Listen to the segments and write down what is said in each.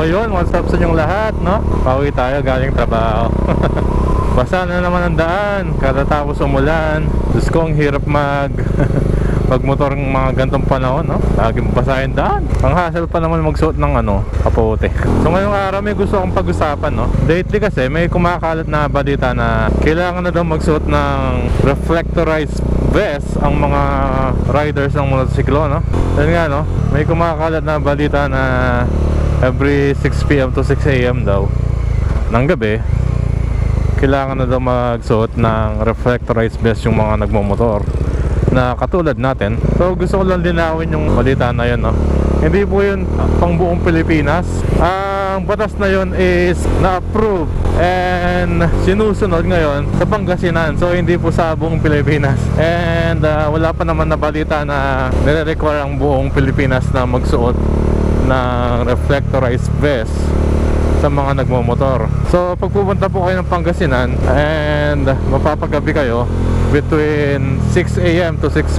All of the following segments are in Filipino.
So ayun, what's up sa inyong lahat, no? Pauwi tayo galing trabaho. Basa na naman ang daan, katatapos umulan. Diyos ko, ang hirap pagmotor ng mga gantong panahon, no? Laging basahin daan. Ang hassle pa naman magsuot ng kapote. So ngayong araw may gusto akong pag-usapan, no? Lately kasi may kumakalat na balita na kailangan na daw magsuot ng reflectorized vest ang mga riders ng motorsiklo, no? Yan nga, no? May kumakalat na balita na every 6 PM to 6 AM daw ng gabi kailangan na daw magsuot ng reflectorized vest yung mga nagmomotor na katulad natin. So gusto ko lang linawin yung balita na yun, no? Hindi po yun pang buong Pilipinas. Ang batas na yun is na-approve and sinusunod ngayon sa Pangasinan. So hindi po sa buong Pilipinas. And wala pa naman na balita na nire-require ang buong Pilipinas na magsuot ng reflectorized vest sa mga nagmomotor. So pag pupunta po kayo ng Pangasinan and mapapagabi kayo between 6 PM to 6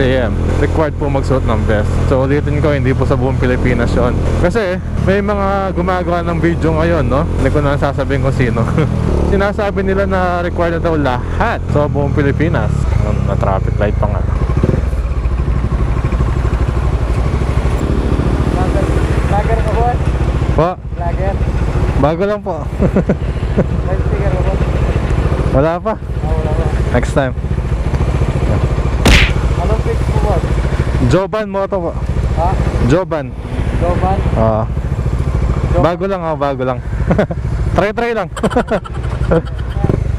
AM required po magsuot ng vest. So ulitin ko, hindi po sa buong Pilipinas yun. Kasi may mga gumagawa ng video ngayon, no? Hindi ko na sasabihin kung sino. Sinasabi nila na required na daw lahat sa buong Pilipinas. Na traffic light pa nga. Vlogger ka po? Po? Vlogger? Bago lang po. May sticker ka po? Wala pa. Wala pa. Next time. Anong fix mo po? Joban Moto po. Ha? Joban. Joban? Oo. Bago lang, bago lang. Try lang.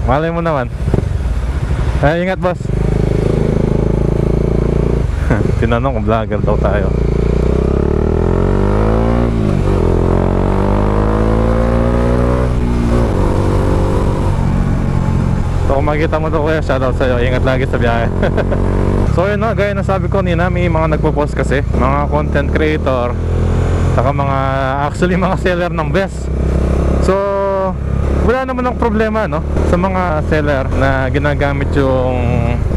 Malay mo naman. Ingat boss. Tinanong kung vlogger daw tayo. So kung makikita mo to kuya, shoutout sa'yo. Ingat lagi sa biyahe. So yun, no, gaya na sabi ko kanina, may mga nagpo-post kasi, mga content creator, saka actually mga seller ng vest. So wala naman ang problema, no, sa mga seller na ginagamit yung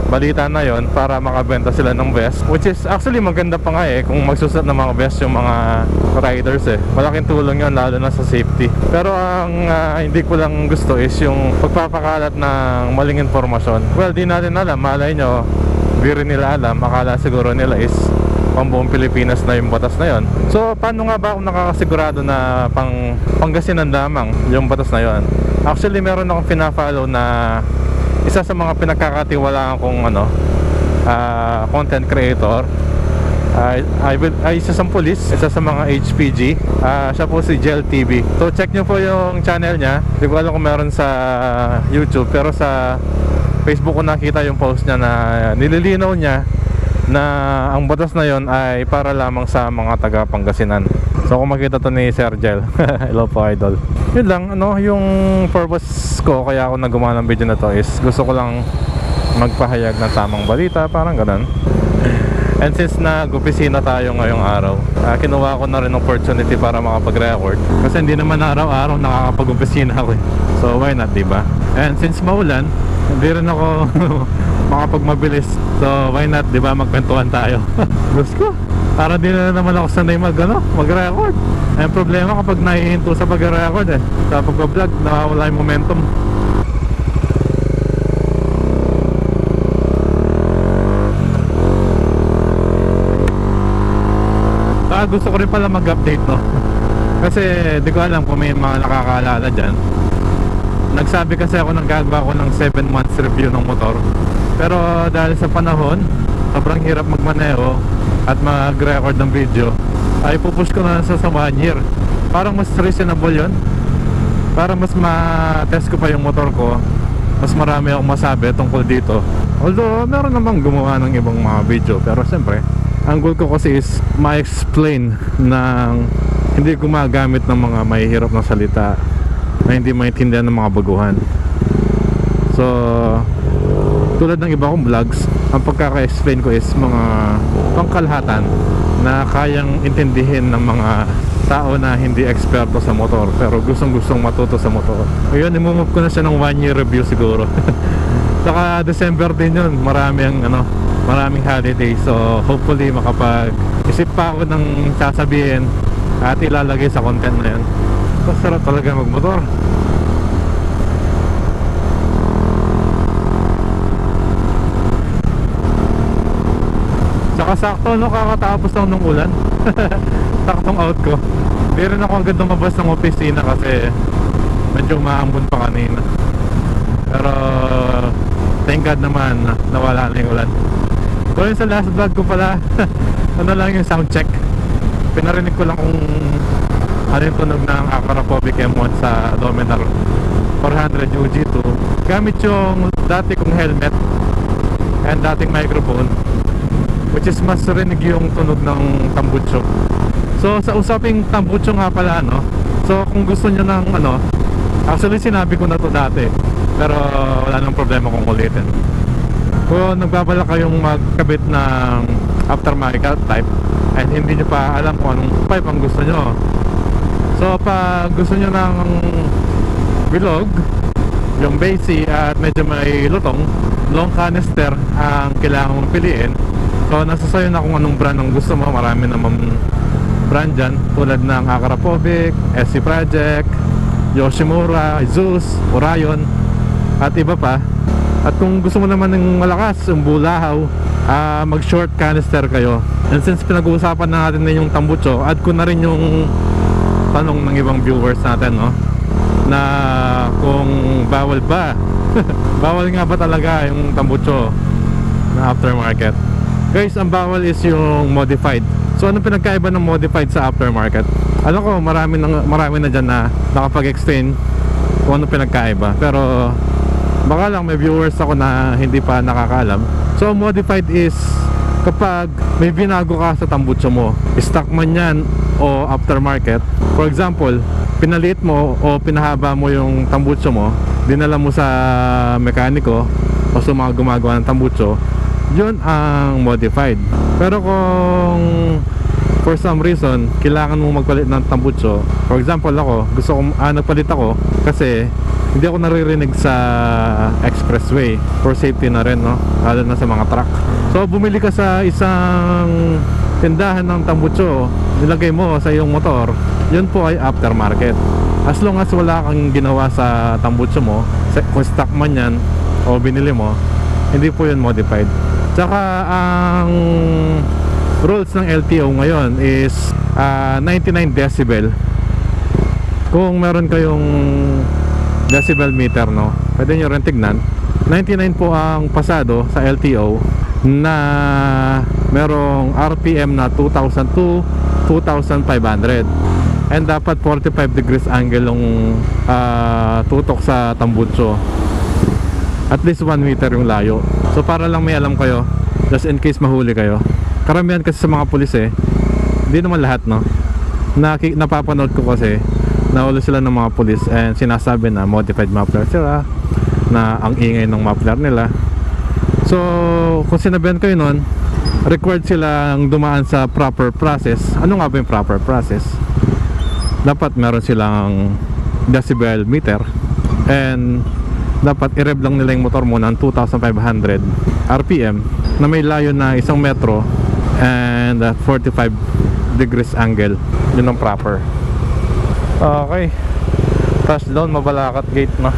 balita na yon para makabenta sila ng vest, which is actually maganda pa nga kung magsusot ng mga vest yung mga riders malaking tulong yon lalo na sa safety. Pero ang hindi ko lang gusto is yung pagpapakalat ng maling informasyon. Well, di natin alam, malay nyo di rin nila alam, akala siguro nila is pang buong Pilipinas na yung batas na yon. So paano nga ba kung nakakasigurado na Pangasinan lamang yung batas na yon? Actually meron akong pina-follow na isa sa mga pinagkakatiwalaan kong content creator. Isa sa pulis, isa sa mga HPG. Siya po si Gel TV. So check nyo po yung channel niya. Hindi ko alam kung meron sa YouTube, pero sa Facebook ko nakita yung post niya na nililinaw niya na ang batas na yon ay para lamang sa mga taga Pangasinan. So kung makita to ni Sir Gel, hello po idol. Yun lang, yung purpose ko kaya ako nagawa ng video na to is gusto ko lang magpahayag ng tamang balita, parang ganun. And since nag-opisina tayo ngayong araw, kinuha ko na rin opportunity para makapag-record. Kasi hindi naman araw-araw nakakapag-opisina ako So why not, diba? And since maulan, hindi rin ako makapagmabilis. So why not, diba, magkwentuhan tayo. Gusto ko, para din na naman ako sanay mag-record. Ang problema kapag nahihinto sa pag-record sa pag-vlog, nawawala yung momentum. Gusto ko rin pala mag-update, no? Kasi di ko alam kung may mga nakakaalala dyan. Nagsabi kasi ako ng gagawa ko ng 7 months review ng motor. Pero dahil sa panahon, sobrang hirap magmaneho at mag-record ng video, ay pupush ko na sa 1 year. Parang mas reasonable yun. Para mas ma-test ko pa yung motor ko, mas marami akong masabi tungkol dito. Although meron namang gumawa ng ibang mga video, pero siyempre ang goal ko kasi is ma-explain ng hindi gumagamit ng mga mahihirap na salita na hindi maintindihan ng mga baguhan. So tulad ng iba kong vlogs, ang pagkaka-explain ko is mga pangkalahatan na kayang intindihin ng mga tao na hindi eksperto sa motor pero gustong matuto sa motor. Ngayon, imumove ko na siya ng 1 year review siguro. Saka December din yun, maraming holiday. So hopefully makapag-isip pa ako ng sasabihin at ilalagay sa content na yan. Masarap talaga magmotor. Saka sakto no, kakatapos lang ng ulan. Saktong out ko. Hindi rin ako agad lumabas ng opisina kasi medyo maambon pa kanina. Pero thank God naman nawala na yung ulan. So yun sa last vlog ko pala, ano lang yung sound check. Pinarinig ko lang kung ano yung tunog ng Acropovic M1 sa Dominar 400 UG2 gamit yung dati kong helmet and dating microphone, which is mas rinig yung tunog ng tambucho. So sa usaping tambucho nga pala, no, so kung gusto nyo ng ano, actually sinabi ko na to dati pero wala nang problema kung ulitin. Kung nagbabala kayong magkabit ng aftermarket type and hindi nyo pa alam kung anong pipe ang gusto nyo, so pag gusto nyo ng bilog, yung basic at medyo may lutong, long canister ang kailangan mong piliin. So nasa sayo na kung anong brand ang gusto mo. Marami naman brand dyan tulad ng Acropovic, SC Project, Yoshimura, Zeus, Orion at iba pa. At kung gusto mo naman ng malakas, yung bulahaw, mag short canister kayo. And since pinag-uusapan na natin na yung tambucho, add ko na rin yung tanong ng ibang viewers natin, no, na kung bawal ba bawal nga ba talaga yung tambucho na aftermarket. Guys, ang bawal is yung modified. So anong pinagkaiba ng modified sa aftermarket? Alam ko marami na dyan na nakapag-explain kung anong pinagkaiba, pero baka lang may viewers ako na hindi pa nakakaalam. So modified is kapag may binago ka sa tambucho mo, stock man yan o aftermarket. For example, pinalit mo o pinahaba mo yung tambucho mo, dinala mo sa mekaniko o sa mga gumagawa ng tambucho, yun ang modified. Pero kung for some reason kailangan mo magpalit ng tambucho, for example ako, nagpalit ako kasi hindi ako naririnig sa expressway, for safety na rin, no, lalo na sa mga truck. So bumili ka sa isang tindahan ng tambucho, nilagay mo sa iyong motor, yun po ay aftermarket. As long as wala kang ginawa sa tambucho mo, kung stock man yan o binili mo, hindi po yun modified. Tsaka ang rules ng LTO ngayon is 99 decibel. Kung meron kayong decibel meter, no, pwede nyo rin tignan. 99 po ang pasado sa LTO na merong RPM na 2,000 to 2,500 and dapat 45 degrees angle yung tutok sa tambucho. At least 1 meter yung layo. So para lang may alam kayo, just in case mahuli kayo. Karamihan kasi sa mga pulis hindi naman lahat, no, napapanood ko kasi nahuli sila ng mga pulis and sinasabi na modified muffler sila, na ang ingay ng muffler nila. So kung sinabihan kayo nun, required silang dumaan sa proper process. Ano nga ba yung proper process? Dapat meron silang decibel meter and dapat i-rev lang nila yung motor mo ng 2,500 RPM na may layo na 1 metro and 45 degrees angle. Yun ang proper. Okay, touchdown Mabalacat Gate, no?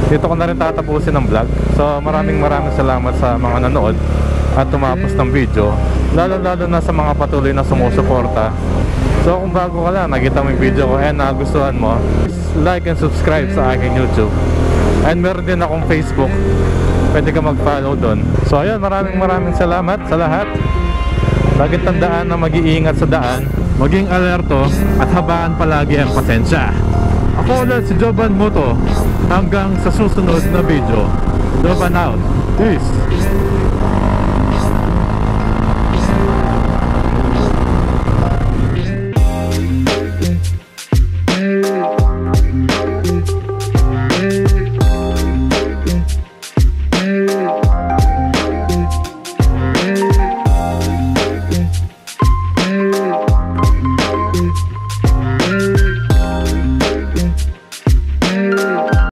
Dito ko na rin tatapusin ang vlog. So maraming salamat sa mga nanood at tumapos ng video, lalo na sa mga patuloy na sumusuporta. So kung bago ka lang, nakita mo yung video ko and nagustuhan mo, please like and subscribe sa aking YouTube. And meron din akong Facebook, pwede ka mag-follow doon. So ayun, maraming salamat sa lahat. Laging tandaan na mag-iingat sa daan, maging alerto at habaan palagi ang pasensya. Ako ulit si Jovan Moto. Hanggang sa susunod na video. Jovan out. Peace.